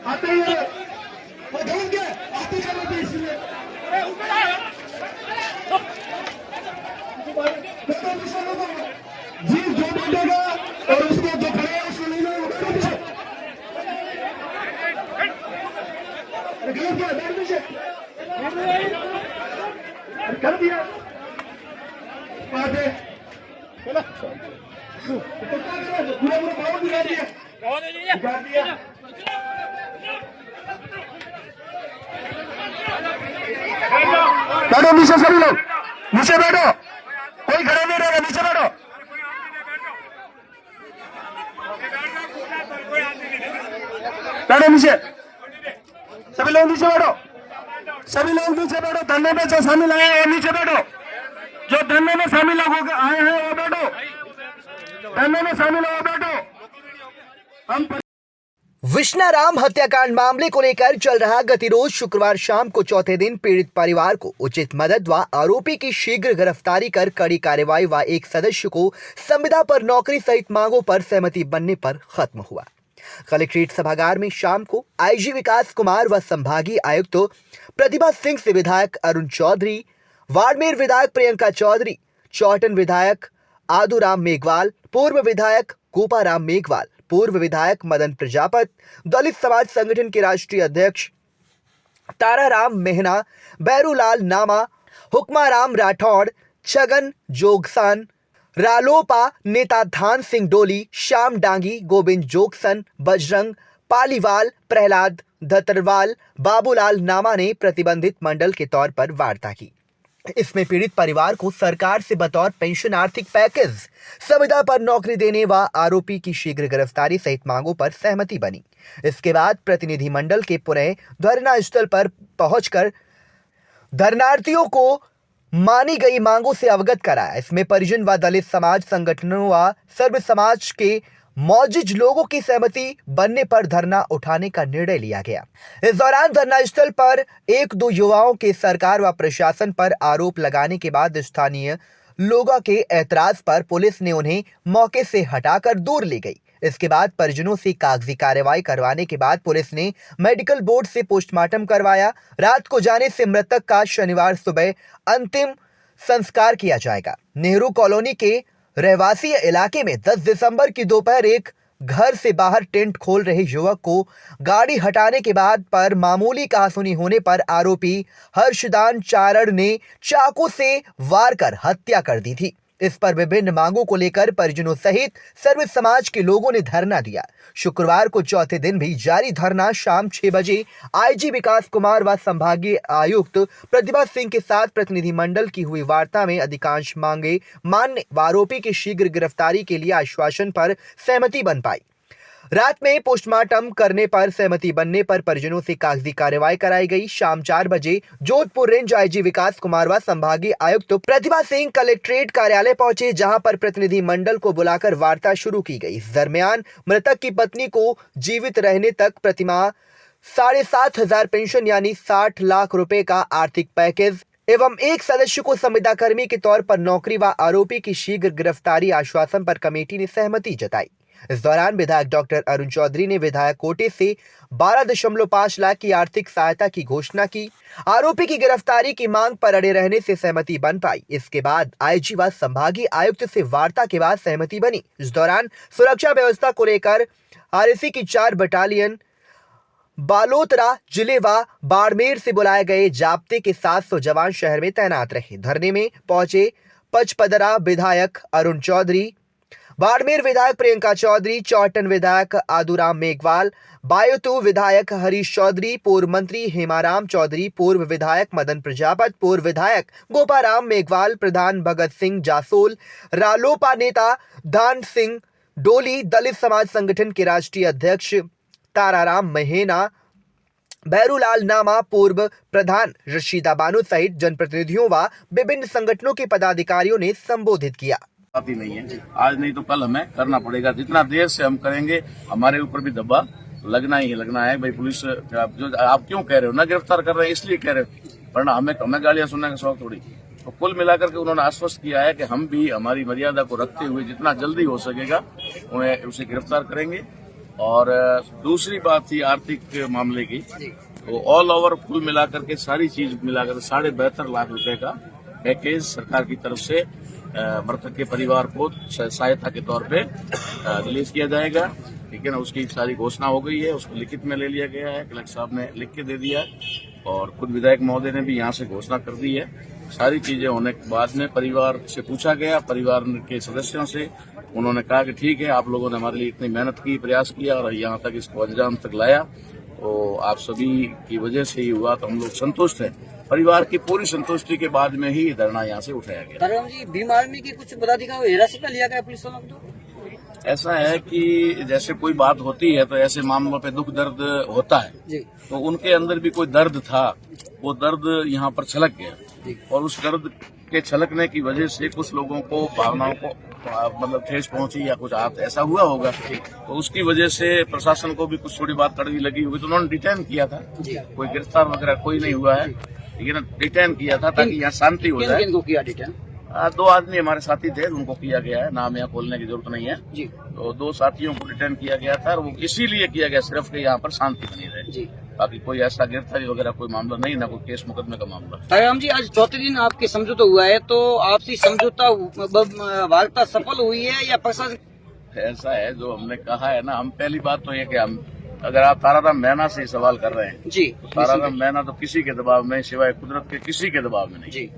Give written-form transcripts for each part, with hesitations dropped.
आते ही वो दौड़ के आते जाना था इसलिए जी जो बैठेगा और उसको जो खड़े हैं उसको नहीं लेगा कर दिया बात है पूरा पूरा पावर दिखा दिया बैठो नीचे सभी लोग नीचे बैठो कोई खड़ा नहीं रहेगा नीचे बैठो बैठो नीचे सभी लोग नीचे बैठो सभी लोग नीचे बैठो धरने में जो शामिल आए हैं नीचे बैठो जो धरने में शामिल लोग आए हैं वो बैठो धरने में शामिल हो बैठो हम विश्नाराम हत्याकांड मामले को लेकर चल रहा गतिरोध शुक्रवार शाम को चौथे दिन पीड़ित परिवार को उचित मदद व आरोपी की शीघ्र गिरफ्तारी कर कड़ी कार्रवाई व एक सदस्य को संविदा पर नौकरी सहित मांगों पर सहमति बनने पर खत्म हुआ। कलेक्ट्रेट सभागार में शाम को आईजी विकास कुमार व संभागीय आयुक्त प्रतिभा सिंह से विधायक अरुण चौधरी, बाड़मेर विधायक प्रियंका चौधरी, चौटन विधायक आदूराम मेघवाल, पूर्व विधायक गोपाराम मेघवाल, पूर्व विधायक मदन प्रजापत, दलित समाज संगठन के राष्ट्रीय अध्यक्ष ताराराम मेहना, बैरूलाल नामा, हुक्माराम राठौड़, छगन जोगसान, रालोपा नेता धान सिंह डोली, श्याम डांगी, गोविंद जोगसन, बजरंग पालीवाल, प्रहलाद धतरवाल, बाबूलाल नामा ने प्रतिबंधित मंडल के तौर पर वार्ता की। इसमें पीड़ित परिवार को सरकार से बतौर पेंशन आर्थिक पैकेज, संविदा पर नौकरी देने व आरोपी की शीघ्र गिरफ्तारी सहित मांगों पर सहमति बनी। इसके बाद प्रतिनिधि मंडल के पुनः धरना स्थल पर पहुंचकर धरनार्थियों को मानी गई मांगों से अवगत कराया। इसमें परिजन व दलित समाज संगठनों व सर्व समाज के मौजूद लोगों की सहमति बनने पर धरना उठाने का निर्णय लिया गया। इस दौरान धरना स्थल पर एक दो युवाओं के सरकार व प्रशासन पर आरोप लगाने के बाद स्थानीय लोगों के ऐतराज पर पुलिस ने उन्हें मौके से हटाकर दूर ले गई। इसके बाद परिजनों से कागजी कार्रवाई करवाने के बाद पुलिस ने मेडिकल बोर्ड से पोस्टमार्टम करवाया। रात को जाने से मृतक का शनिवार सुबह अंतिम संस्कार किया जाएगा। नेहरू कॉलोनी के रहवासी इलाके में 10 दिसंबर की दोपहर एक घर से बाहर टेंट खोल रहे युवक को गाड़ी हटाने के बाद पर मामूली कहासुनी होने पर आरोपी हर्षदान चारण ने चाकू से वार कर हत्या कर दी थी। इस पर विभिन्न मांगों को लेकर परिजनों सहित सर्व समाज के लोगों ने धरना दिया। शुक्रवार को चौथे दिन भी जारी धरना शाम 6 बजे आईजी विकास कुमार व संभागीय आयुक्त प्रतिभा सिंह के साथ प्रतिनिधि मंडल की हुई वार्ता में अधिकांश मांगे मान्य व आरोपी की शीघ्र गिरफ्तारी के लिए आश्वासन पर सहमति बन पाई। रात में पोस्टमार्टम करने पर सहमति बनने पर परिजनों से कागजी कार्रवाई कराई गई। शाम 4 बजे जोधपुर रेंज आईजी विकास कुमार व संभागीय आयुक्त प्रतिभा सिंह कलेक्ट्रेट कार्यालय पहुंचे, जहां पर प्रतिनिधि मंडल को बुलाकर वार्ता शुरू की गई। इस दरमियान मृतक की पत्नी को जीवित रहने तक प्रतिमाह 7,500 पेंशन यानी 60 लाख रुपए का आर्थिक पैकेज एवं एक सदस्य को संविदा कर्मी के तौर पर नौकरी व आरोपी की शीघ्र गिरफ्तारी आश्वासन पर कमेटी ने सहमति जताई। इस दौरान विधायक डॉक्टर अरुण चौधरी ने विधायक कोटे से 12.5 लाख की आर्थिक सहायता की घोषणा की। आरोपी की गिरफ्तारी की मांग पर अड़े रहने से सहमति बन पाई। इसके बाद आईजी व संभागीय आयुक्त से वार्ता के बाद सहमति बनी। इस दौरान सुरक्षा व्यवस्था को लेकर आरएसी की 4 बटालियन बालोतरा जिले व बाड़मेर से बुलाए गए जाब्ते के 700 जवान शहर में तैनात रहे। धरने में पहुंचे पचपदरा विधायक अरुण चौधरी, बाड़मेर विधायक प्रियंका चौधरी, चौटन विधायक आदूराम मेघवाल, बायोतू विधायक हरीश चौधरी, पूर्व मंत्री हेमाराम चौधरी, पूर्व विधायक मदन प्रजापत, पूर्व विधायक गोपाराम मेघवाल, प्रधान भगत सिंह जासोल, रालोपा नेता धान सिंह डोली, दलित समाज संगठन के राष्ट्रीय अध्यक्ष ताराराम मेहना, बैरूलाल नामा, पूर्व प्रधान रशीदा बानो सहित जनप्रतिनिधियों व विभिन्न संगठनों के पदाधिकारियों ने संबोधित किया। आती नहीं है, आज नहीं तो कल हमें करना पड़ेगा। जितना देर से हम करेंगे हमारे ऊपर भी दबाव लगना ही लगना है। भाई पुलिस आप क्यों कह रहे हो, ना गिरफ्तार कर रहे हैं इसलिए कह रहे हो, वरना हमें गालियां सुनने का शौक थोड़ी। तो कुल मिलाकर के उन्होंने आश्वस्त किया है कि हम भी हमारी मर्यादा को रखते हुए जितना जल्दी हो सकेगा उन्हें उसे गिरफ्तार करेंगे और दूसरी बात थी आर्थिक मामले की, तो ऑल ओवर कुल मिलाकर के सारी चीज मिलाकर 72.5 लाख रुपए का पैकेज सरकार की तरफ से मृतक के परिवार को सहायता के तौर पे रिलीज किया जाएगा। ठीक है ना, उसकी सारी घोषणा हो गई है, उसको लिखित में ले लिया गया है, कलेक्टर साहब ने लिख के दे दिया है और खुद विधायक महोदय ने भी यहाँ से घोषणा कर दी है। सारी चीजें होने के बाद में परिवार से पूछा गया, परिवार के सदस्यों से, उन्होंने कहा कि ठीक है, आप लोगों ने हमारे लिए इतनी मेहनत की, प्रयास किया और यहाँ तक इसको अंजाम तक लाया, तो आप सभी की वजह से ही हुआ, तो हम लोग संतुष्ट हैं। परिवार की पूरी संतुष्टि के बाद में ही धरना यहाँ से उठाया गया। धर्म जी, भीम आर्मी के कुछ पदाधिकारियों को हिरासत में लिया गया पुलिस वालों को? ऐसा है कि जैसे कोई बात होती है तो ऐसे मामलों पे दुख दर्द होता है जी। तो उनके अंदर भी कोई दर्द था, वो दर्द यहाँ पर छलक गया और उस दर्द के छलकने की वजह से कुछ लोगों को भावनाओं को मतलब ठेस पहुंची या कुछ हाथ ऐसा हुआ होगा, तो उसकी वजह से प्रशासन को भी कुछ थोड़ी बात कड़वी लगी होगी, तो उन्होंने डिटेन किया था। कोई गिरफ्तार वगैरह कोई नहीं हुआ है, ठीक है ना, डिटेन किया था ताकि यहाँ शांति हो जाए। किनको किया डिटेन? 2 आदमी हमारे साथी थे, उनको किया गया है, नाम यहाँ खोलने की जरूरत नहीं है जी। तो 2 साथियों को डिटेन किया गया था और वो इसीलिए किया गया सिर्फ कि यहाँ पर शांति बनी रहे जी। बाकी कोई ऐसा गिरफ्तारी वगैरह कोई मामला नहीं, ना कोई केस मुकदमे का मामला। राम जी, आज चौथे दिन आपके समझौता हुआ है, तो आपसी समझौता वार्ता सफल हुई है या प्रशासन? ऐसा है, जो हमने कहा है ना, हम पहली बात तो ये कि हम, अगर आप ताराराम मैना से सवाल कर रहे हैं जी, तो ताराराम मैना तो किसी के दबाव में, सिवाय कुदरत के किसी के दबाव में नहीं जी।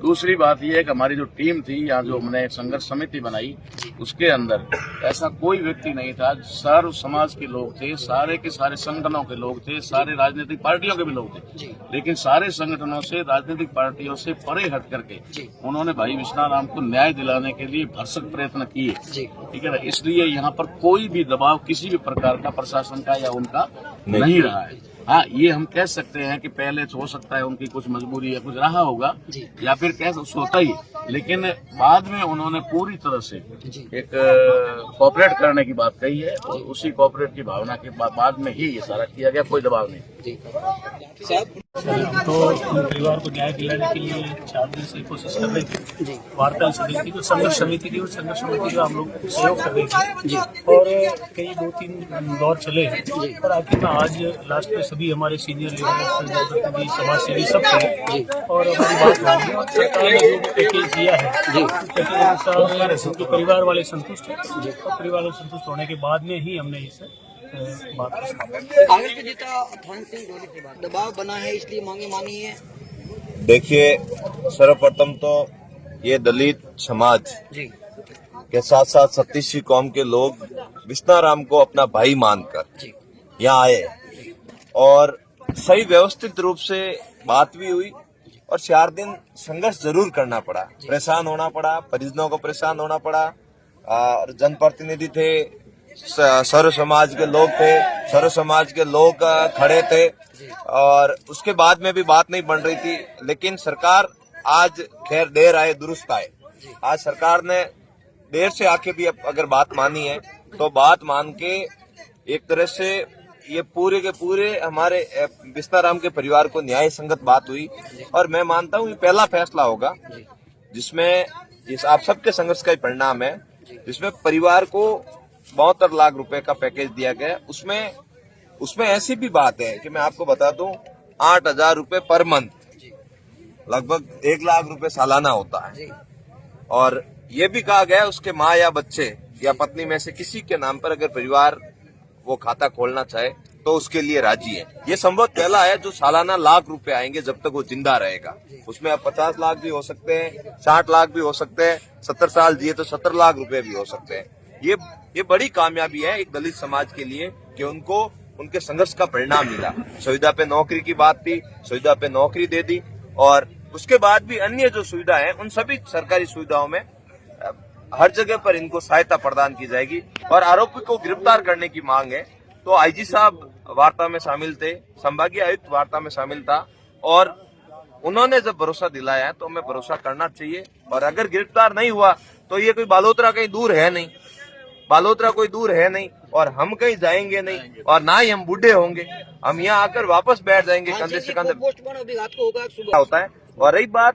दूसरी बात यह है कि हमारी जो टीम थी या जो हमने संघर्ष समिति बनाई, उसके अंदर ऐसा कोई व्यक्ति नहीं था, सर्व समाज के लोग थे, सारे के सारे संगठनों के लोग थे, सारे राजनीतिक पार्टियों के भी लोग थे, लेकिन सारे संगठनों से, राजनीतिक पार्टियों से परे हट करके उन्होंने भाई विश्नाराम को न्याय दिलाने के लिए भरसक प्रयत्न किए। ठीक है ना, इसलिए यहाँ पर कोई भी दबाव किसी भी प्रकार का प्रशासन का या उनका नहीं रहा है। हाँ, ये हम कह सकते हैं कि पहले हो सकता है उनकी कुछ मजबूरी या कुछ रहा होगा या फिर कैसे होता ही, लेकिन बाद में उन्होंने पूरी तरह से एक कोऑपरेट करने की बात कही है और उसी कोऑपरेट की भावना के बाद में ही ये सारा किया गया, कोई दबाव नहीं। तो उन परिवार को न्याय दिलाने के लिए 4 दिन से कोशिश कर रहे थे। वार्ता समिति की जो संघर्ष समिति थी, उस संघर्ष समिति का हम लोग सहयोग कर रहे थे और कई 2-3 दौर चले और आखिर में आज लास्ट में सभी हमारे सीनियर लीडर, समाज सेवी सब थे और हमारी बात मानी और सरकार ने जो पैकेज दिया है पैकेज अनुसार तो परिवार वाले संतुष्ट है और परिवार वाले संतुष्ट होने के बाद में ही हमने इसे बात कांग्रेस के नेता अथान सिंह डोली के बाद दबाव बना है, इसलिए मांगे मानी है। देखिए, सर्वप्रथम तो ये दलित समाज के साथ साथ सतीशी कौम के लोग विश्नाराम को अपना भाई मानकर यहाँ आए और सही व्यवस्थित रूप से बात भी हुई और 4 दिन संघर्ष जरूर करना पड़ा, परेशान होना पड़ा, परिजनों को परेशान होना पड़ा और जनप्रतिनिधि थे, सर्व समाज के लोग थे, सर्व समाज के लोग खड़े थे और उसके बाद में भी बात नहीं बन रही थी, लेकिन सरकार आज खैर देर आए दुरुस्त आए। आज सरकार ने देर से आके भी अगर बात मानी है तो बात मान के एक तरह से ये पूरे के पूरे हमारे विश्नाराम के परिवार को न्याय संगत बात हुई और मैं मानता हूँ ये पहला फैसला होगा जिसमें इस आप सबके संघर्ष का ही परिणाम है, जिसमें परिवार को 72 लाख रुपए का पैकेज दिया गया। उसमें ऐसी भी बात है कि मैं आपको बता दूं 8,000 रुपए पर मंथ, लगभग 1 लाख रुपए सालाना होता है और ये भी कहा गया उसके माँ या बच्चे या पत्नी में से किसी के नाम पर अगर परिवार वो खाता खोलना चाहे तो उसके लिए राजी है। ये संभव पहला है जो सालाना लाख रुपए आएंगे जब तक वो जिंदा रहेगा। उसमें अब 50 लाख भी हो सकते हैं, 60 लाख भी हो सकते हैं, 70 साल जिए तो 70 लाख रुपए भी हो सकते हैं। ये बड़ी कामयाबी है एक दलित समाज के लिए कि उनको उनके संघर्ष का परिणाम मिला। सुविधा पे नौकरी की बात थी, सुविधा पे नौकरी दे दी और उसके बाद भी अन्य जो सुविधा है उन सभी सरकारी सुविधाओं में हर जगह पर इनको सहायता प्रदान की जाएगी। और आरोपी को गिरफ्तार करने की मांग है तो आईजी साहब वार्ता में शामिल थे, संभागीय आयुक्त वार्ता में शामिल था और उन्होंने जब भरोसा दिलाया है तो हमें भरोसा करना चाहिए। और अगर गिरफ्तार नहीं हुआ तो ये कोई बालोतरा कहीं दूर है नहीं, बालोतरा कोई दूर है नहीं और हम कहीं जाएंगे नहीं और ना ही हम बूढ़े होंगे, हम यहाँ आकर वापस बैठ जाएंगे कंधे से कंधे होता है। और रही बात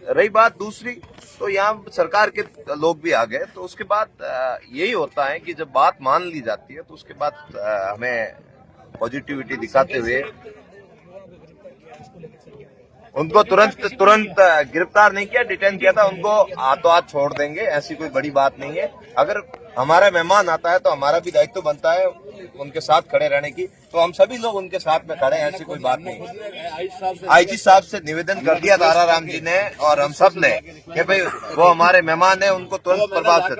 रही बात दूसरी, तो यहाँ सरकार के लोग भी आ गए, तो उसके बाद यही होता है कि जब बात मान ली जाती है तो उसके बाद हमें पॉजिटिविटी दिखाते हुए उनको तुरंत गिरफ्तार नहीं किया, डिटेन किया था। उनको हाथों हाथ छोड़ देंगे, ऐसी कोई बड़ी बात नहीं है। अगर हमारा मेहमान आता है तो हमारा भी दायित्व बनता है उनके साथ खड़े रहने की, तो हम सभी लोग उनके साथ में खड़े हैं, ऐसी कोई बात नहीं। आईजी साहब से निवेदन कर दिया तारा राम जी ने और हम सब ने कि भाई वो हमारे मेहमान है, उनको तुरंत प्रभाव से